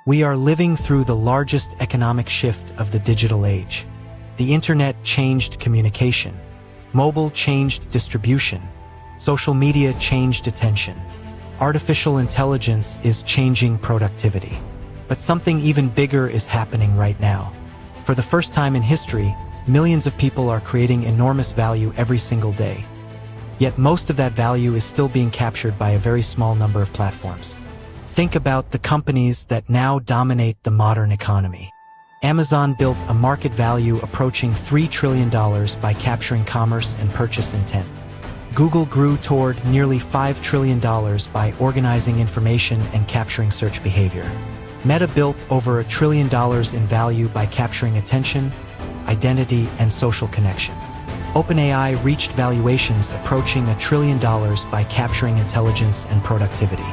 We are living through the largest economic shift of the digital age. The internet changed communication. Mobile changed distribution. Social media changed attention. Artificial intelligence is changing productivity. But something even bigger is happening right now. For the first time in history, millions of people are creating enormous value every single day. Yet most of that value is still being captured by a very small number of platforms. Think about the companies that now dominate the modern economy. Amazon built a market value approaching $3 trillion by capturing commerce and purchase intent. Google grew toward nearly $5 trillion by organizing information and capturing search behavior. Meta built over $1 trillion in value by capturing attention, identity, and social connection. OpenAI reached valuations approaching $1 trillion by capturing intelligence and productivity.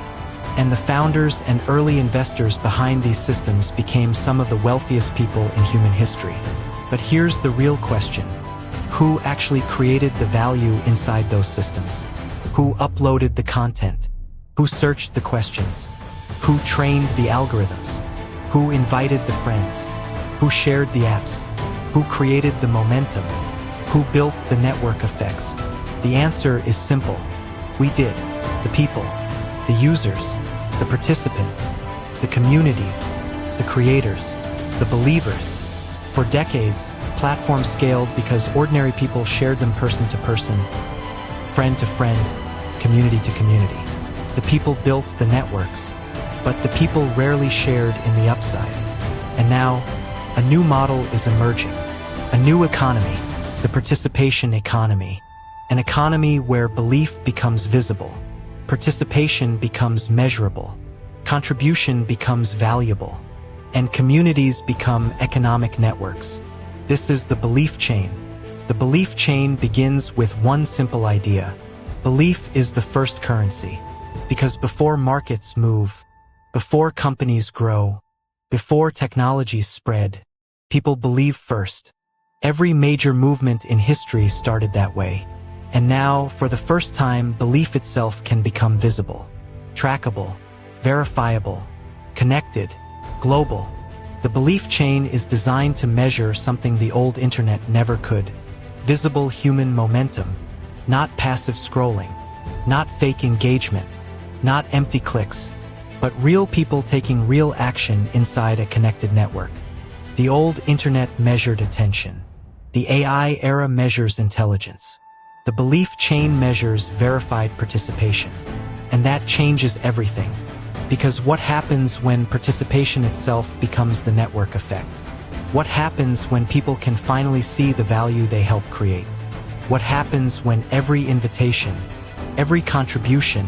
And the founders and early investors behind these systems became some of the wealthiest people in human history. But here's the real question. Who actually created the value inside those systems? Who uploaded the content? Who searched the questions? Who trained the algorithms? Who invited the friends? Who shared the apps? Who created the momentum? Who built the network effects? The answer is simple. We did. The people, the users, the participants, the communities, the creators, the believers. For decades, platforms scaled because ordinary people shared them person to person, friend to friend, community to community. The people built the networks, but the people rarely shared in the upside. And now, a new model is emerging. A new economy, the participation economy. An economy where belief becomes visible. Participation becomes measurable, contribution becomes valuable, and communities become economic networks. This is the belief chain. The belief chain begins with one simple idea. Belief is the first currency, because before markets move, before companies grow, before technologies spread, people believe first. Every major movement in history started that way. And now, for the first time, belief itself can become visible, trackable, verifiable, connected, global. The belief chain is designed to measure something the old internet never could. Visible human momentum, not passive scrolling, not fake engagement, not empty clicks, but real people taking real action inside a connected network. The old internet measured attention. The AI era measures intelligence. The belief chain measures verified participation. And that changes everything. Because what happens when participation itself becomes the network effect? What happens when people can finally see the value they help create? What happens when every invitation, every contribution,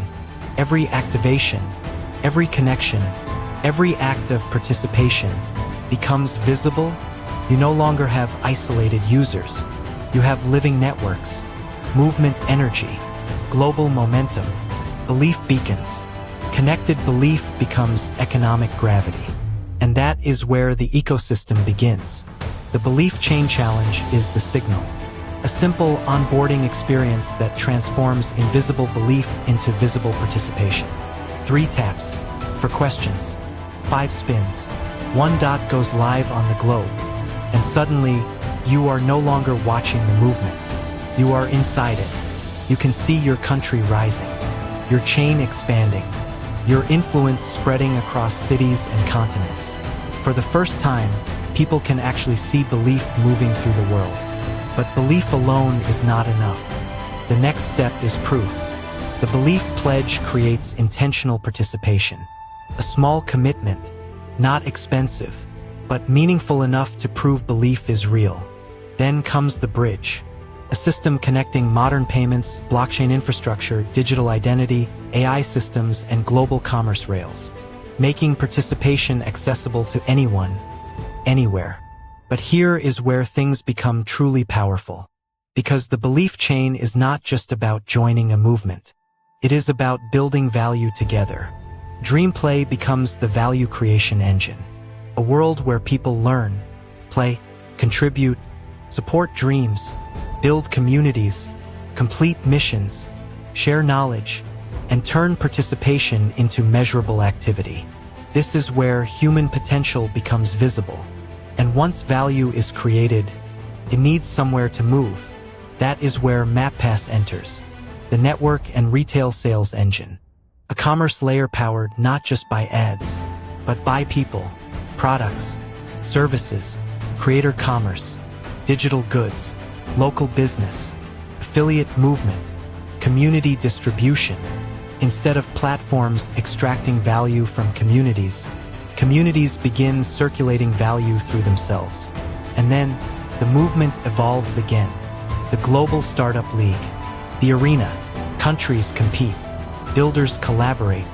every activation, every connection, every act of participation becomes visible? You no longer have isolated users. You have living networks. Movement energy, global momentum, belief beacons. Connected belief becomes economic gravity. And that is where the ecosystem begins. The Belief Chain Challenge is the signal. A simple onboarding experience that transforms invisible belief into visible participation. 3 taps for questions, 5 spins, 1 dot goes live on the globe, and suddenly you are no longer watching the movement. You are inside it. You can see your country rising, your chain expanding, your influence spreading across cities and continents. For the first time, people can actually see belief moving through the world. But belief alone is not enough. The next step is proof. The Belief Pledge creates intentional participation. A small commitment, not expensive, but meaningful enough to prove belief is real. Then comes the bridge. A system connecting modern payments, blockchain infrastructure, digital identity, AI systems, and global commerce rails, making participation accessible to anyone, anywhere. But here is where things become truly powerful. Because the belief chain is not just about joining a movement. It is about building value together. DreamPlay becomes the value creation engine. A world where people learn, play, contribute, support dreams, build communities, complete missions, share knowledge, and turn participation into measurable activity. This is where human potential becomes visible. And once value is created, it needs somewhere to move. That is where MapPass enters, the network and retail sales engine. A commerce layer powered not just by ads, but by people, products, services, creator commerce, digital goods, local business, affiliate movement, community distribution. Instead of platforms extracting value from communities, communities begin circulating value through themselves. And then, the movement evolves again. The Global Startup League, the arena, countries compete, builders collaborate,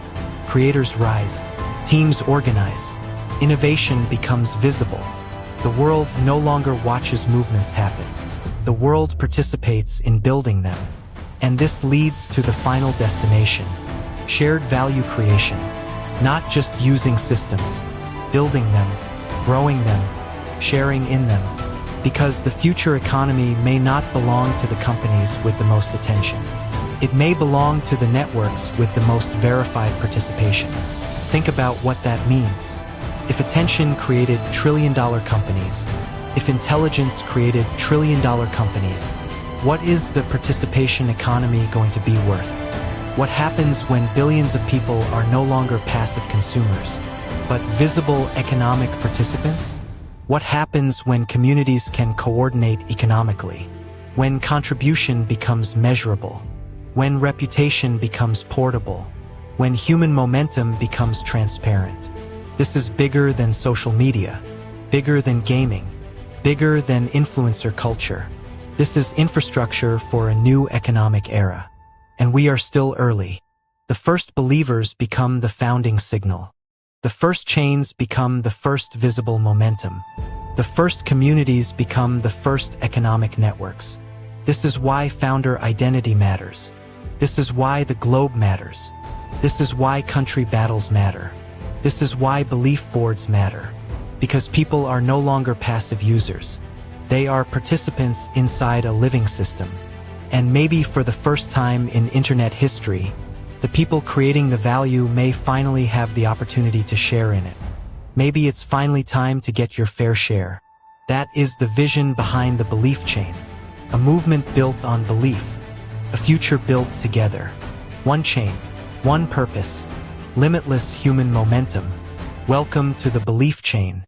creators rise, teams organize, innovation becomes visible. The world no longer watches movements happen. The world participates in building them. And this leads to the final destination, shared value creation, not just using systems, building them, growing them, sharing in them, because the future economy may not belong to the companies with the most attention. It may belong to the networks with the most verified participation. Think about what that means. If attention created trillion-dollar companies, if intelligence created trillion-dollar companies, what is the participation economy going to be worth? What happens when billions of people are no longer passive consumers, but visible economic participants? What happens when communities can coordinate economically? When contribution becomes measurable? When reputation becomes portable? When human momentum becomes transparent? This is bigger than social media, bigger than gaming, bigger than influencer culture. This is infrastructure for a new economic era. And we are still early. The first believers become the founding signal. The first chains become the first visible momentum. The first communities become the first economic networks. This is why founder identity matters. This is why the globe matters. This is why country battles matter. This is why belief boards matter. Because people are no longer passive users. They are participants inside a living system. And maybe for the first time in internet history, the people creating the value may finally have the opportunity to share in it. Maybe it's finally time to get your fair share. That is the vision behind the belief chain. A movement built on belief. A future built together. One chain, one purpose, limitless human momentum. Welcome to the belief chain.